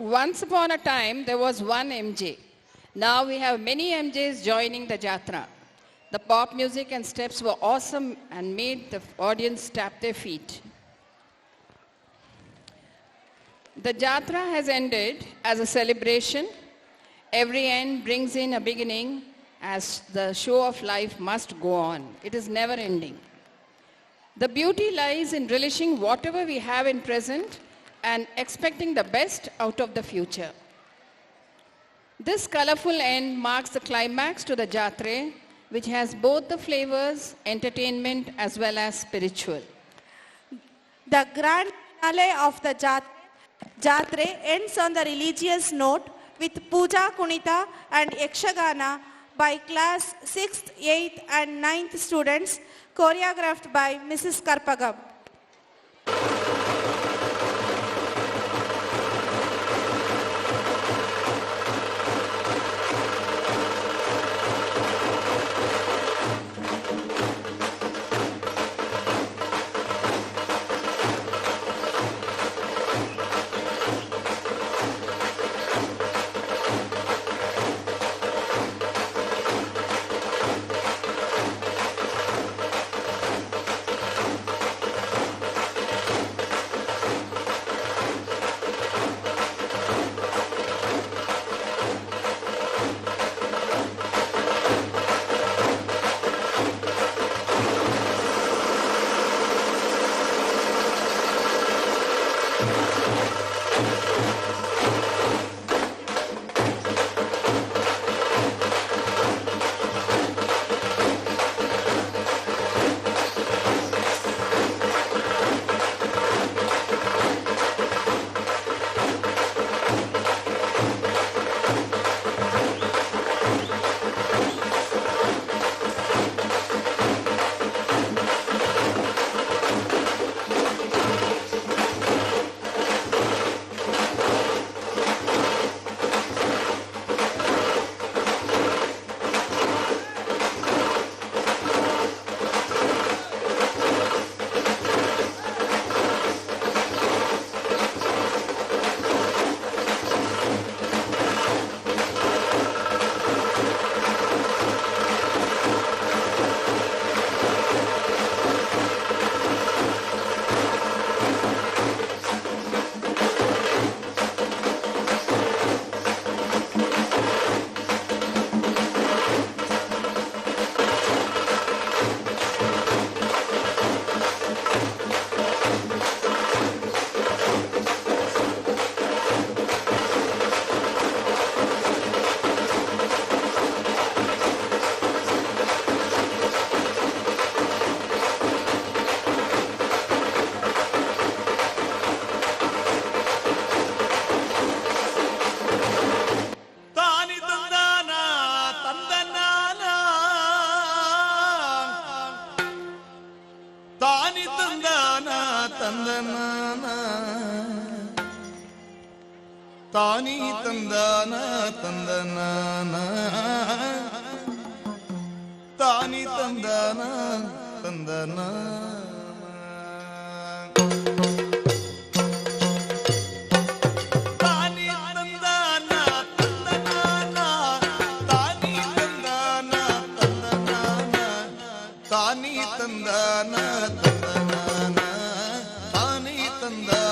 Once upon a time, there was one MJ. Now we have many MJs joining the Jatra. The pop music and steps were awesome and made the audience tap their feet. The Jatra has ended as a celebration. Every end brings in a beginning, as the show of life must go on. It is never ending. The beauty lies in relishing whatever we have in present and expecting the best out of the future. This colorful end marks the climax to the Jatre, which has both the flavors, entertainment as well as spiritual. The grand finale of the Jatre ends on the religious note with Puja Kunita and Yakshagana by class 6th, 8th and 9th students, choreographed by Mrs. Karpagam. ತಾನಿ ತಂದಾನ ತಂದನಾನ ತಾನಿ ತಂದಾನ ತಂದನ ತಾನಿ ತಂದಾನ ತಂದನಾನ ತಾನಿ ತಂದಾನ ತಂದನಾನ ತಾನಿ ತಂದಾನ ತಂದನಾನ ತಾನಿ ತಂದಾನ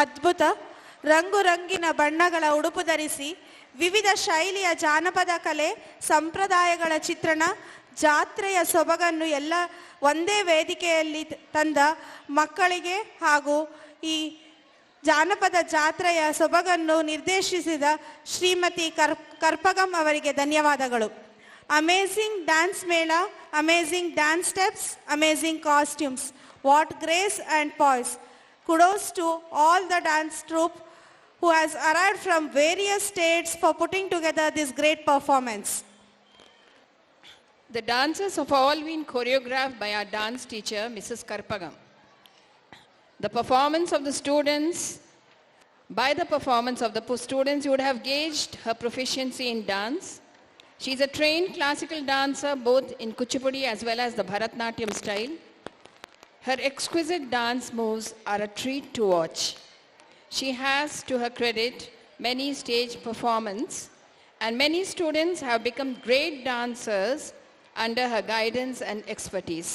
ಅದ್ಭುತ. ರಂಗು ರಂಗಿನ ಬಣ್ಣಗಳ ಉಡುಪು ಧರಿಸಿ ವಿವಿಧ ಶೈಲಿಯ ಜಾನಪದ ಕಲೆ ಸಂಪ್ರದಾಯಗಳ ಚಿತ್ರಣ, ಜಾತ್ರೆಯ ಸೊಬಗನ್ನು ಎಲ್ಲ ಒಂದೇ ವೇದಿಕೆಯಲ್ಲಿ ತಂದ ಮಕ್ಕಳಿಗೆ ಹಾಗೂ ಈ ಜಾನಪದ ಜಾತ್ರೆಯ ಸೊಬಗನ್ನು ನಿರ್ದೇಶಿಸಿದ ಶ್ರೀಮತಿ ಕರ್ಪಗಂ ಅವರಿಗೆ ಧನ್ಯವಾದಗಳು. ಅಮೇಜಿಂಗ್ ಡ್ಯಾನ್ಸ್ ಮೇಳ, amazing dance steps, amazing costumes. What grace and Pais. Kudos to all the dance troupe who has arrived from various states for putting together this great performance. The dances have all been choreographed by our dance teacher, Mrs. Karpagam. By the performance of the students, you would have gauged her proficiency in dance. She is a trained classical dancer both in Kuchipudi as well as the Bharatnatyam style. Her exquisite dance moves are a treat to watch. She has, to her credit, many stage performances, and many students have become great dancers under her guidance and expertise.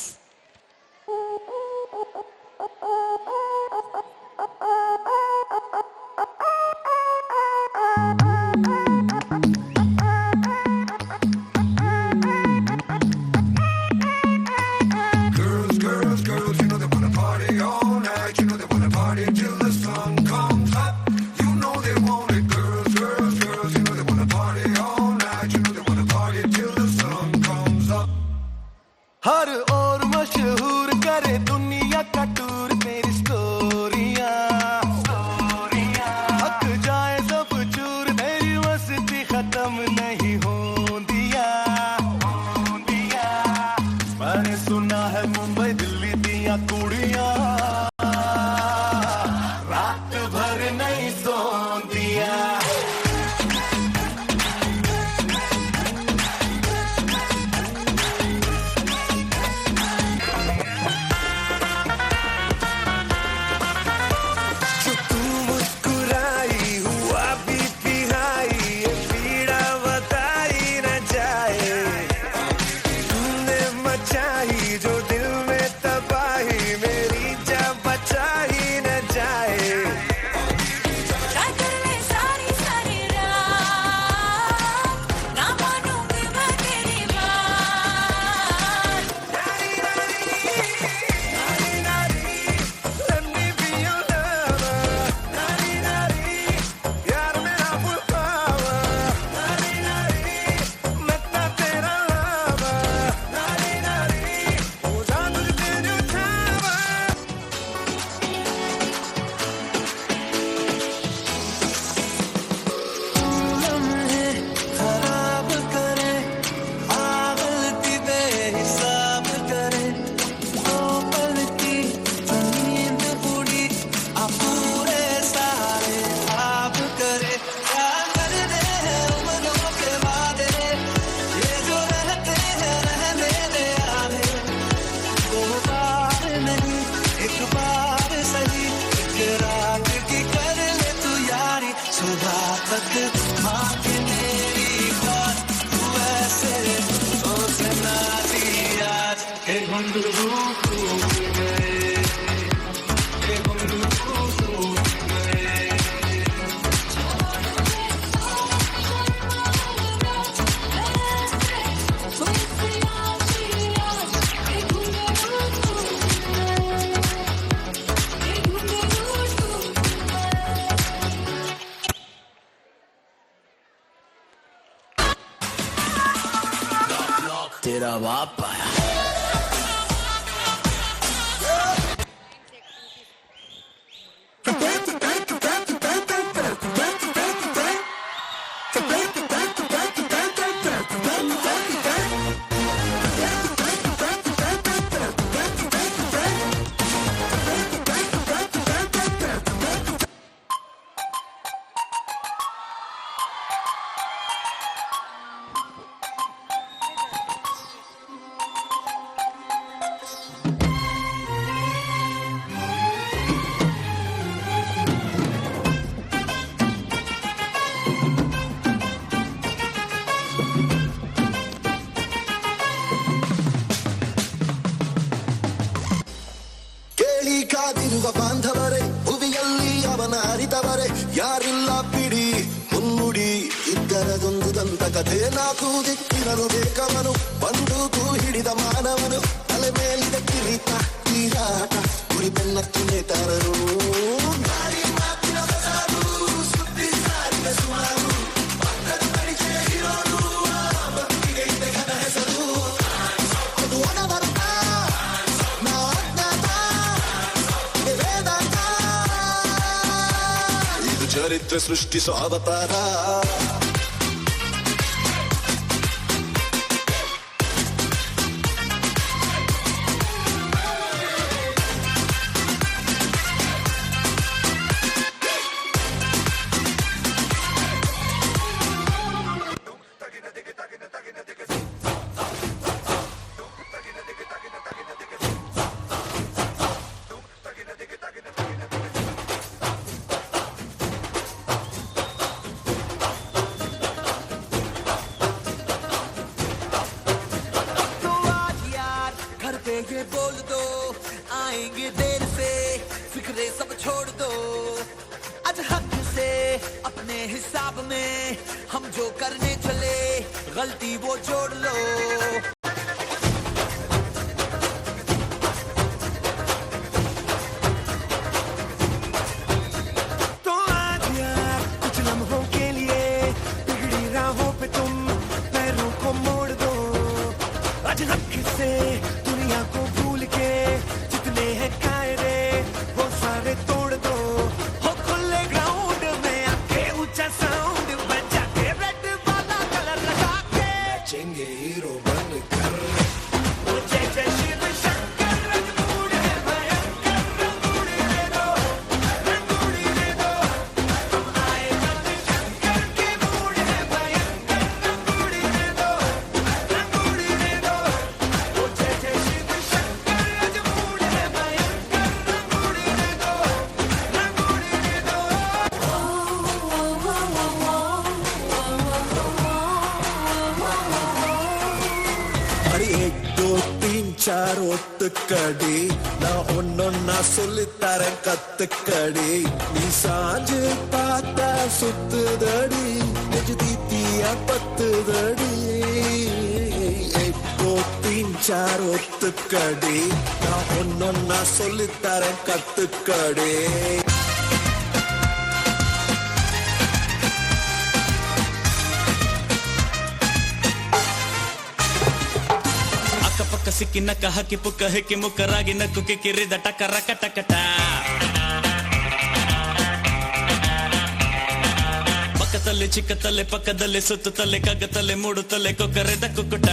हर ओर मशहूर करे दुनिया का tour तेरी स्टोरियां, हक जाए सब चूर तेरी मस्ती खत्म नहीं होंदिया। मैंने सुना है मुंबई दिल्ली दिया कुड़ियां रात भर नहीं सोंदिया। तेरा बाप आया। ಕಾದಿರುವ ಬಾಂಧವರೇ, ಭುವಿಯಲ್ಲಿ ಅವನ ಅದೇನಾಗೂ ದಿಕ್ಕಿರಲು ಬೇಕವನು ಬಂದೂಕು ಹಿಡಿದ ಮಾನವನು ತಲೆ ಮೇಲಿದ ಕಿರೀಟ ತೀರಾಟ ಗುರಿ ಬೆನ್ನಕ್ಕೆ ನೇತಾರರು ನಾರಿ ಮಾತಿನ ಬಸಾರು ಸುದ್ದಿ ಸಾರಿದ ಸುಮಾರು ಪಕ್ಕದ ಪರಿಚಯ ಇರೋರು ಭಕ್ತಿಗೆ ಇದೆ ಘನ ಹೆಸರು ಅದು ಅನವರ್ತ ನಾ ಅಜ್ಞಾತ ವೇದಾಂತ ಇದು ಚರಿತ್ರೆ ಸೃಷ್ಟಿಸೋ ಅವತಾರ ये बोल दो आएंगे देर से फिक्रे सब छोड़ दो आज हक से अपने हिसाब में हम जो करने चले गलती वो जोड़ लो तो आज यार कुछ लम्हों के लिए बिगड़ी राहों पे तुम पैरों को मोड़ दो आज हक से दुनिया को भूल के जितने हैं कायदे वो सारे तोड़ दो हो खुले ग्राउंड में आके ऊंचा साउंड बजा के रेड वाला कलर लगा के चेंगे हीरो बन कर जय जय शिव शंकर रंगूड़ है भयंकर रंगूड़ दे दो हम आए बन शंकर के मूड है भयंकर रंगूड़ दे दो जय जय शिव शंकर रंगूड़ है भयंकर रंगूड़ दे दो ಅಡಿ 1 2 3 4 ಒತ್ತುಕಡಿ ನಾ ಒನ್ನೊನ್ನ சொல்லித்தர கத்துக்கடி நீ சாஞ்சு பார்த்தா சுத்துதடி நெஞ்சுதீத்தியா பத்துதடி 1 2 3 4 ஒத்துக்கடி நா ஒன்னொನ್ನ சொல்லித்தர கத்துக்கடி ಅಕ್ಕಪಕ್ಕ ಸಿಕ್ಕಿ ನಕ್ಕ ಹಕ್ಕಿ ಪುಕ್ಕ ಹೆಕ್ಕಿ ಮುಕ್ಕರಾಗಿ ನಕ್ಕುಕ್ಕೆ ಕಿರಿದ ಟಕರ ಕಟಕಟ ಪಕ್ಕದಲ್ಲಿ ಚಿಕ್ಕತಲ್ಲೆ ಪಕ್ಕದಲ್ಲಿ ಸುತ್ತುತ್ತಲೆ ಕಗ್ಗತಲ್ಲೆ ಮೂಡುತ್ತಲೆ ಕೊಕ್ಕರೆದ ಕುಕ್ಕುಟ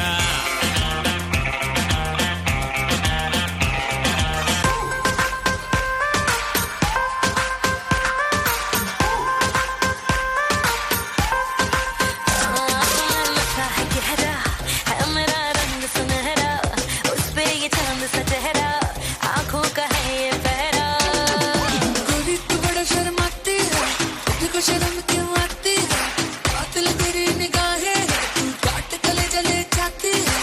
शर्म क्यों आती है कातिल तेरी निगाहें तू काट कले जले जाती है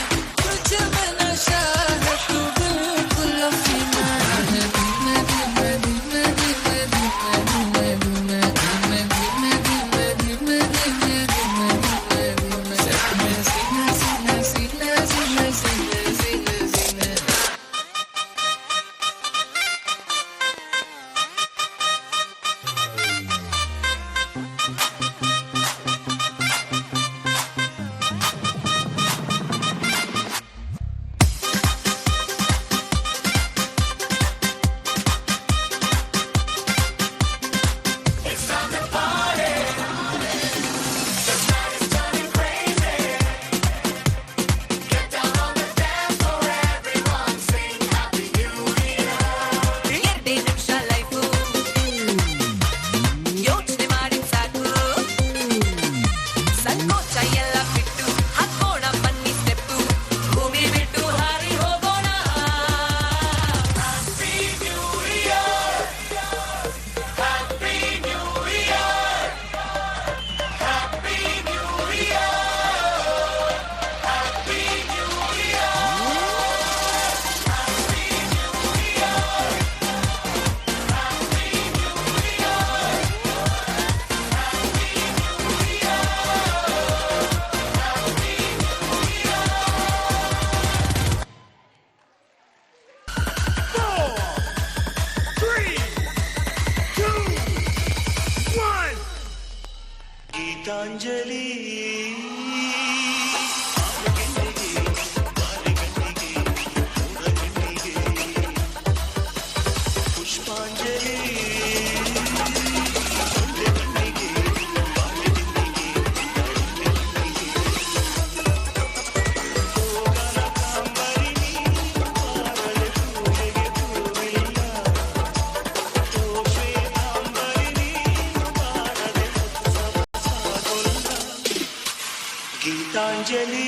ಗೀತಾಂಜಲಿ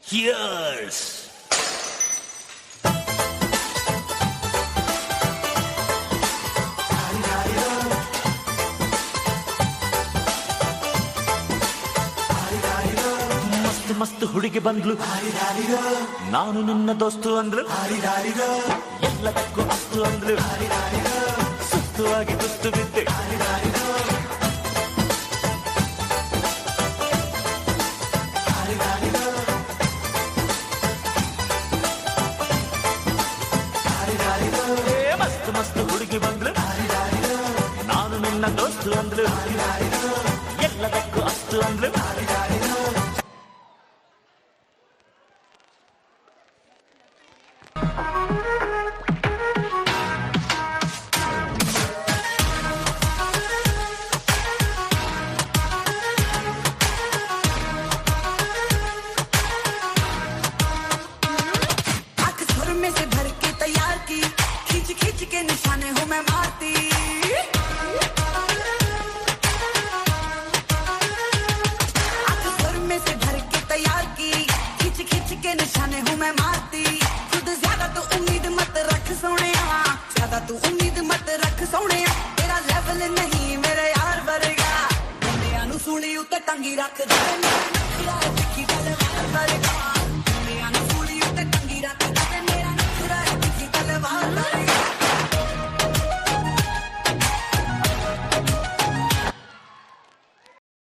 Cheers! ಮಸ್ತ್ ಮಸ್ತ್ ಹುಡುಗಿ ಬಂದ್ಲು, ನಾನು ನಿನ್ನ ದೋಸ್ತು ಅಂದ್ಲು, ಎಲ್ಲದಕ್ಕೂ ಅಸ್ತು ಅಂದ್ಲು, ಸುಸ್ತುವಾಗಿ ಕುಸ್ತು ಬಿದ್ದೆ. ಮಸ್ತ್ ಮಸ್ತ್ ಹುಡುಗಿ ಬಂದ್ಲು, ನಾನು ನಿನ್ನ ದೋಸ್ತು ಅಂದ್ಲು, ಎಲ್ಲದಕ್ಕೂ ಅಸ್ತು ಅಂದ್ಲು. ਟੰਗੀ ਰੱਖਦਾ ਤੇ ਮੇਰਾ ਨਖਰਾ ਦੇਖੀ ਤਲਵਾਰ ਵਰਗਾ, ਦੁਨੀਆ ਨੂੰ ਸੂਲੀ ਉੱਤੇ ਟੰਗੀ ਰੱਖਦਾ ਤੇ ਮੇਰਾ ਨਖਰਾ ਦੇਖੀ ਤਲਵਾਰ ਵਰਗਾ।